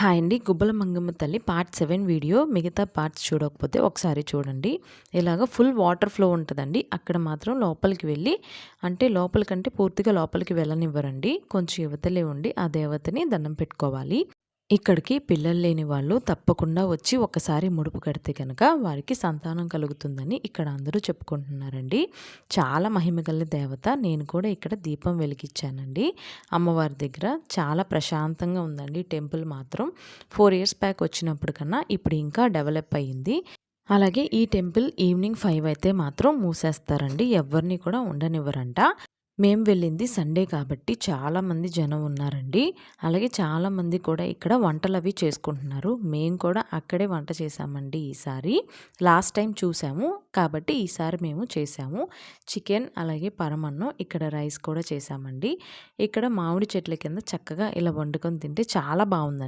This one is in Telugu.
హాయ్ అండి. గుబ్బల మంగమ్మ తల్లి పార్ట్ 7 వీడియో మిగతా పార్ట్స్ చూడకపోతే ఒకసారి చూడండి. ఇలాగ ఫుల్ వాటర్ ఫ్లో ఉంటదండి. అక్కడ మాత్రం లోపలికి వెళ్ళి అంటే లోపలికంటే పూర్తిగా లోపలికి వెళ్ళనివ్వరండి. కొంచెం యువతలే ఉండి ఆ దేవతని దండం పెట్టుకోవాలి. ఇక్కడికి పిల్లలు లేని వాళ్ళు తప్పకుండా వచ్చి ఒకసారి ముడుపు కడితే కనుక వారికి సంతానం కలుగుతుందని ఇక్కడ అందరూ చెప్పుకుంటున్నారండి. చాలా మహిమగల దేవత. నేను కూడా ఇక్కడ దీపం వెలిగించానండి అమ్మవారి దగ్గర. చాలా ప్రశాంతంగా ఉందండి టెంపుల్ మాత్రం. 4 ఇయర్స్ బ్యాక్ వచ్చినప్పుడు కన్నా ఇప్పుడు ఇంకా డెవలప్ అయ్యింది. అలాగే ఈ టెంపుల్ ఈవినింగ్ 5 అయితే మాత్రం మూసేస్తారండి. ఎవరిని కూడా ఉండనివ్వరంట. మేము వెళ్ళింది సండే కాబట్టి చాలామంది జనం ఉన్నారండి. అలాగే చాలామంది కూడా ఇక్కడ వంటలవి చేసుకుంటున్నారు. మేము కూడా అక్కడే వంట చేసామండి ఈసారి. లాస్ట్ టైం చూసాము కాబట్టి ఈసారి మేము చేసాము. చికెన్ అలాగే పరమన్నం, ఇక్కడ రైస్ కూడా చేసామండి. ఇక్కడ మామిడి చెట్ల కింద చక్కగా ఇలా వండుకొని తింటే చాలా బాగుందండి.